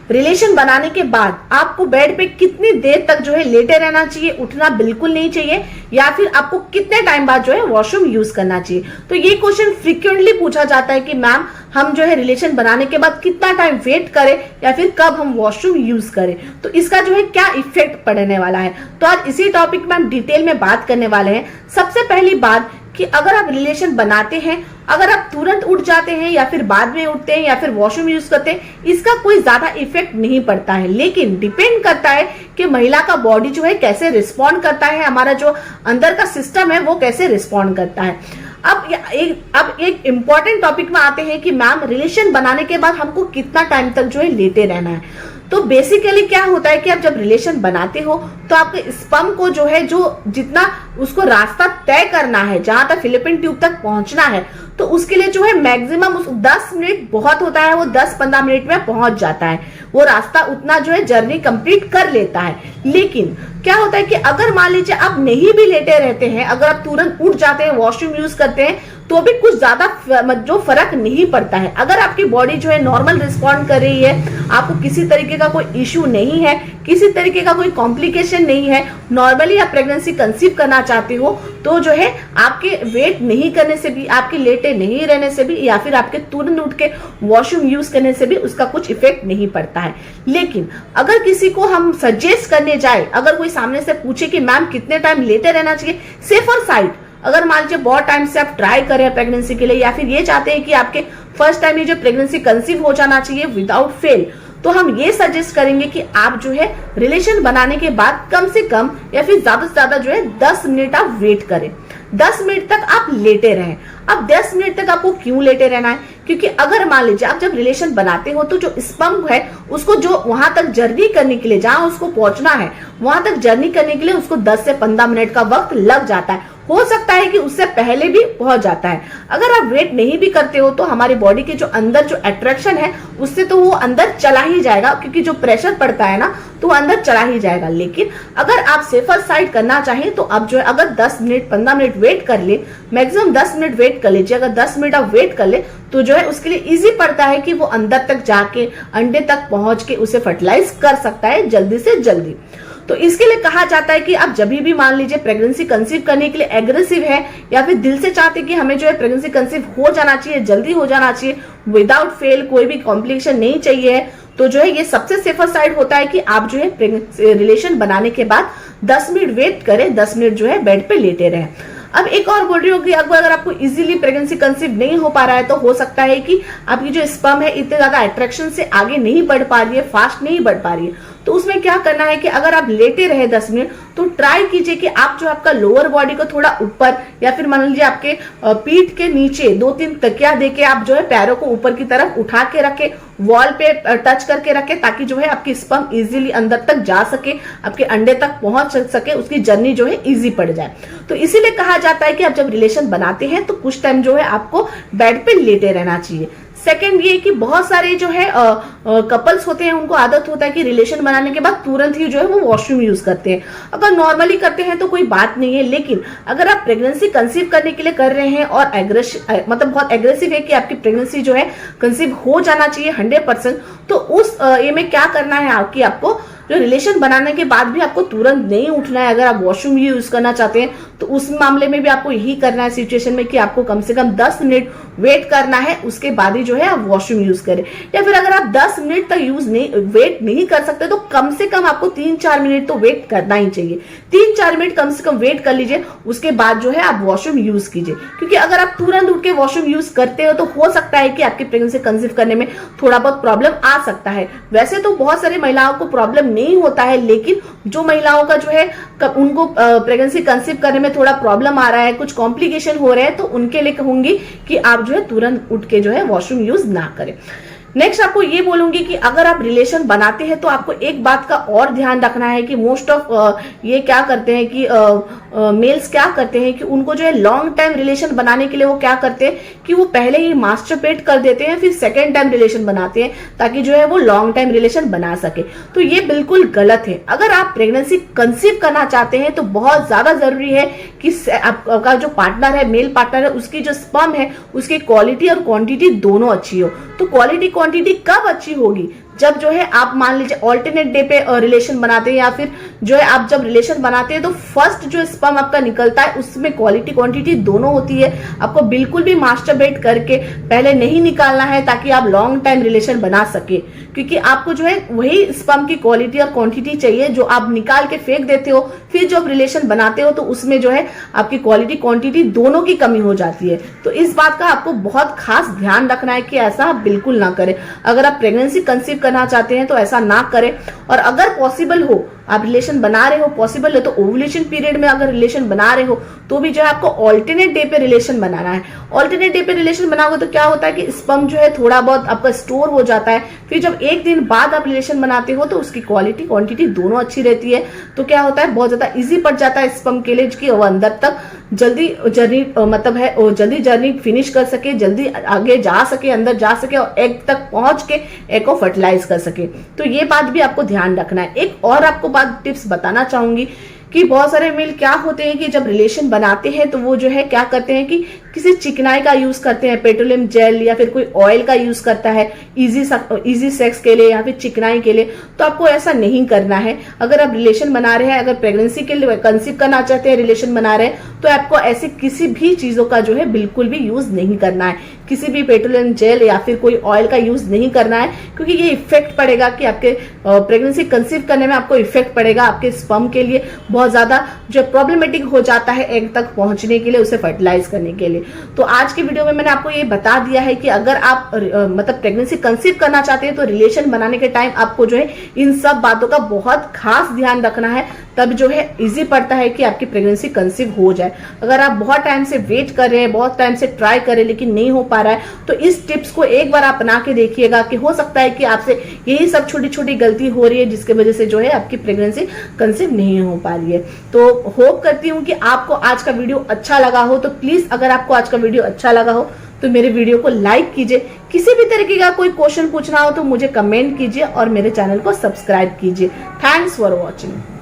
Relation बनाने के बाद आपको बेड पे कितनी देर तक जो है लेटे रहना चाहिए, उठना बिल्कुल नहीं चाहिए, या फिर आपको कितने टाइम बाद जो है वॉशरूम यूज करना चाहिए। तो ये क्वेश्चन फ्रीक्वेंटली पूछा जाता है कि मैम हम जो है रिलेशन बनाने के बाद कितना टाइम वेट करें या फिर कब हम वॉशरूम यूज करें, तो इसका जो है क्या इफेक्ट पड़ने वाला है। तो आज इसी टॉपिक में हम डिटेल में बात करने वाले हैं। सबसे पहली बात कि अगर आप रिलेशन बनाते हैं, अगर आप तुरंत उठ जाते हैं या फिर बाद में उठते हैं या फिर वॉशरूम यूज करते हैं, इसका कोई ज्यादा इफेक्ट नहीं पड़ता है, लेकिन डिपेंड करता है कि महिला का बॉडी जो है कैसे रिस्पॉन्ड करता है, हमारा जो अंदर का सिस्टम है वो कैसे रिस्पॉन्ड करता है। अब एक इम्पॉर्टेंट टॉपिक में आते हैं कि मैम रिलेशन बनाने के बाद हमको कितना टाइम तक जो है लेटे रहना है। तो बेसिकली क्या होता है कि आप जब रिलेशन बनाते हो तो आपके स्पर्म को जो है जो जितना उसको रास्ता तय करना है, जहां तक फिलिपिन ट्यूब तक पहुंचना है, तो उसके लिए जो है मैक्सिमम 10 मिनट बहुत होता है, वो 10-15 मिनट में पहुंच जाता है, वो रास्ता उतना जो है जर्नी कंप्लीट कर लेता है। लेकिन क्या होता है कि अगर मान लीजिए आप नहीं भी लेटे रहते हैं, अगर आप तुरंत उठ जाते हैं, वॉशरूम यूज करते हैं, तो भी कुछ ज्यादा जो फर्क नहीं पड़ता है। अगर आपकी बॉडी जो है नॉर्मल रिस्पॉन्ड कर रही है, आपको किसी तरीके का कोई इश्यू नहीं है, किसी तरीके का कोई कॉम्प्लिकेशन नहीं है, नॉर्मली आप प्रेगनेंसी कंसीव करना चाहते हो, तो जो है आपके वेट नहीं करने से भी, आपके लेटे नहीं रहने से भी, या फिर आपके तुरंत उठ के वॉशरूम यूज करने से भी उसका कुछ इफेक्ट नहीं पड़ता है। लेकिन अगर किसी को हम सजेस्ट करने जाए, अगर कोई सामने से पूछे कि मैम कितने टाइम लेटे रहना चाहिए, सेफर साइड, अगर मान लीजिए बहुत टाइम से आप ट्राई कर रहे हैं प्रेगनेंसी के लिए, या फिर ये चाहते हैं कि आपके फर्स्ट टाइम ये जो प्रेगनेंसी कंसीव हो जाना चाहिए विदाउट फेल, तो हम ये सजेस्ट करेंगे कि आप जो है रिलेशन बनाने के बाद कम से कम या फिर ज्यादा से ज्यादा जो है 10 मिनट आप वेट करें, 10 मिनट तक आप लेटे रहें। अब 10 मिनट तक आपको क्यों लेटे रहना है? क्योंकि अगर मान लीजिए आप जब रिलेशन बनाते हो तो जो स्पर्म है उसको जो वहां तक जर्नी करने के लिए, जहां उसको पहुंचना है, वहां तक जर्नी करने के लिए उसको 10 से 15 मिनट का वक्त लग जाता है। हो सकता है कि उससे पहले भी पहुंच जाता है। अगर आप वेट नहीं भी करते हो तो हमारी बॉडी के जो अंदर जो अट्रैक्शन है उससे तो वो अंदर चला ही जाएगा, क्योंकि जो प्रेशर पड़ता है ना तो वो अंदर चला ही जाएगा। लेकिन अगर आप सेफर साइड करना चाहें तो आप जो है अगर 10 मिनट 15 मिनट वेट कर ले, मैक्सिमम 10 मिनट वेट कर लीजिए। अगर 10 मिनट आप वेट कर ले तो जो है उसके लिए इजी पड़ता है कि वो अंदर तक जाके अंडे तक पहुंच के उसे फर्टिलाइज कर सकता है जल्दी से जल्दी। तो इसके लिए कहा जाता है कि आप जब भी मान लीजिए प्रेगनेंसी कंसीव करने के लिए एग्रेसिव है, या फिर दिल से चाहते कि हमें जो है प्रेगनेंसी कंसीव हो जाना चाहिए, जल्दी हो जाना चाहिए, विदाउट फेल, कोई भी कॉम्प्लिकेशन नहीं चाहिए है, तो जो है ये सबसे सेफर साइड होता है कि आप जो है रिलेशन बनाने के बाद 10 मिनट वेट करें, 10 मिनट जो है बेड पे लेटे रहें। अब एक और बोल रही हूँ कि अगर आपको इजीली प्रेगनेंसी कंसीव नहीं हो पा रहा है तो हो सकता है कि आपकी जो स्पर्म है इतने ज्यादा अट्रैक्शन से आगे नहीं बढ़ पा रही है, फास्ट नहीं बढ़ पा रही है, तो उसमें क्या करना है कि अगर आप लेटे रहे 10 मिनट तो ट्राई कीजिए कि आप जो आपका लोअर बॉडी को थोड़ा ऊपर, या फिर मान लीजिए आपके पीठ के नीचे 2-3 तकिया देके आप जो है पैरों को ऊपर की तरफ उठा के रखे, वॉल पे टच करके रखे, ताकि जो है आपकी स्पर्म इजीली अंदर तक जा सके, आपके अंडे तक पहुंच सके, उसकी जर्नी जो है इजी पड़ जाए। तो इसीलिए कहा जाता है कि आप जब रिलेशन बनाते हैं तो कुछ टाइम जो है आपको बेड पे लेटे रहना चाहिए। सेकंड ये कि बहुत सारे जो है कपल्स होते हैं, उनको आदत होता है कि रिलेशन बनाने के बाद तुरंत ही जो है वो वॉशरूम यूज करते हैं। अगर नॉर्मली करते हैं तो कोई बात नहीं है, लेकिन अगर आप प्रेगनेंसी कंसीव करने के लिए कर रहे हैं और मतलब बहुत एग्रेसिव है कि आपकी प्रेगनेंसी जो है कंसीव हो जाना चाहिए 100%, तो उस ये में क्या करना है आपकी, आपको जो रिलेशन बनाने के बाद भी आपको तुरंत नहीं उठना है। अगर आप वॉशरूम यूज करना चाहते हैं तो उस मामले में भी आपको यही करना है सिचुएशन में कि आपको कम से कम 10 मिनट वेट करना है, उसके बाद ही जो है आप वॉशरूम यूज करें। या फिर अगर आप 10 मिनट तक वेट नहीं कर सकते तो कम से कम आपको 3-4 मिनट तो वेट करना ही चाहिए। 3-4 मिनट कम से कम वेट कर लीजिए, उसके बाद जो है आप वॉशरूम यूज कीजिए। क्योंकि अगर आप तुरंत उठ के वॉशरूम यूज करते हो तो हो सकता है कि आपकी प्रेगनेंसी कंसीव करने में थोड़ा बहुत प्रॉब्लम आ सकता है। वैसे तो बहुत सारी महिलाओं को प्रॉब्लम नहीं होता है, लेकिन जो महिलाओं का जो है उनको प्रेगनेंसी कंसीव करने में थोड़ा प्रॉब्लम आ रहा है, कुछ कॉम्प्लिकेशन हो रहे हैं, तो उनके लिए कहूंगी कि आप जो है तुरंत उठ के जो है वॉशरूम यूज ना करें। नेक्स्ट आपको ये बोलूंगी कि अगर आप रिलेशन बनाते हैं तो आपको एक बात का और ध्यान रखना है कि मोस्ट ऑफ ये क्या करते हैं कि मेल्स क्या करते हैं कि उनको जो है लॉन्ग टाइम रिलेशन बनाने के लिए वो क्या करते हैं कि वो पहले ही मास्टरबेट कर देते हैं, फिर सेकेंड टाइम रिलेशन बनाते हैं ताकि जो है वो लॉन्ग टाइम रिलेशन बना सके। तो ये बिल्कुल गलत है। अगर आप प्रेगनेंसी कंसीव करना चाहते हैं तो बहुत ज्यादा जरूरी है कि आपका जो पार्टनर है, मेल पार्टनर है, उसकी जो स्पर्म है उसकी क्वालिटी और क्वांटिटी दोनों अच्छी हो। तो क्वालिटी क्वांटिटी कब अच्छी होगी? जब जो है आप मान लीजिए ऑल्टरनेट डे पे रिलेशन बनाते हैं, या फिर जो है आप जब रिलेशन बनाते हैं तो फर्स्ट जो स्पर्म आपका निकलता है उसमें क्वालिटी क्वांटिटी दोनों होती है। आपको बिल्कुल भी मास्टरबेट करके पहले नहीं निकालना है ताकि आप लॉन्ग टाइम रिलेशन बना सके, क्योंकि आपको जो है वही स्पर्म की क्वालिटी और क्वांटिटी चाहिए जो आप निकाल के फेंक देते हो, फिर जब रिलेशन बनाते हो तो उसमें जो है आपकी क्वालिटी क्वांटिटी दोनों की कमी हो जाती है। तो इस बात का आपको बहुत खास ध्यान रखना है कि ऐसा आप बिल्कुल ना करें। अगर आप प्रेगनेंसी कंसीव करना चाहते हैं तो ऐसा ना करें, और अगर पॉसिबल हो आप रिलेशन बना रहे हो, पॉसिबल है तो ओवुलेशन पीरियड में अगर रिलेशन बना रहे हो तो भी जो है आपको ऑल्टरनेट डे पे रिलेशन बनाना है। ऑल्टरनेट डे पे रिलेशन बनाओगे तो क्या होता है कि स्पर्म जो है थोड़ा बहुत आपका स्टोर हो जाता है, फिर जब एक दिन बाद आप रिलेशन बनाते हो तो उसकी क्वालिटी क्वांटिटी दोनों अच्छी रहती है। तो क्या होता है, बहुत ज्यादा इजी पड़ जाता है स्पर्म के लिए कि वो अंदर तक जल्दी जर्नी मतलब है जल्दी जर्नी फिनिश कर सके, जल्दी आगे जा सके, अंदर जा सके और एग तक पहुंच के एग को फर्टिलाइज कर सके। तो ये बात भी आपको ध्यान रखना है। एक और आपको टिप्स बताना चाहूंगी कि बहुत सारे मेल क्या होते हैं कि जब रिलेशन बनाते हैं तो वो जो है क्या करते हैं कि किसी चिकनाई का यूज करते हैं, पेट्रोलियम जेल या फिर कोई ऑयल का यूज करता है इजी सेक्स के लिए या फिर चिकनाई के लिए। तो आपको ऐसा नहीं करना है। अगर आप रिलेशन बना रहे हैं, अगर प्रेगनेंसी के लिए कंसीव करना चाहते हैं, रिलेशन बना रहे हैं, तो आपको ऐसे किसी भी चीजों का जो है बिल्कुल भी यूज नहीं करना है। किसी भी पेट्रोलियम जेल या फिर कोई ऑयल का यूज नहीं करना है, क्योंकि ये इफेक्ट पड़ेगा कि आपके प्रेगनेंसी कंसीव करने में आपको इफेक्ट पड़ेगा। आपके स्पर्म के लिए बहुत ज्यादा जो प्रॉब्लमेटिक हो जाता है एग तक पहुंचने के लिए, उसे फर्टिलाइज करने के लिए। तो आज की वीडियो में मैंने आपको ये बता दिया है कि अगर आप मतलब प्रेगनेंसी कंसीव करना चाहते हैं तो रिलेशन बनाने के टाइम आपको जो है इन सब बातों का बहुत खास ध्यान रखना है, तब जो है इजी पड़ता है कि आपकी प्रेगनेंसी कंसीव हो जाए। अगर आप बहुत टाइम से वेट कर रहे हैं, बहुत टाइम से ट्राई कर रहे हैं लेकिन नहीं हो पा रहा है, तो इस टिप्स को एक बार आप अपना के देखिएगा कि हो सकता है कि आपसे यही सब छोटी छोटी गलती हो रही है जिसकी वजह से जो है आपकी प्रेगनेंसी कंसीव नहीं हो पा रही है। तो होप करती हूँ कि आपको आज का वीडियो अच्छा लगा हो। तो प्लीज अगर आपको आज का वीडियो अच्छा लगा हो तो मेरे वीडियो को लाइक कीजिए। किसी भी तरीके का कोई क्वेश्चन पूछना हो तो मुझे कमेंट कीजिए और मेरे चैनल को सब्सक्राइब कीजिए। Thanks for watching.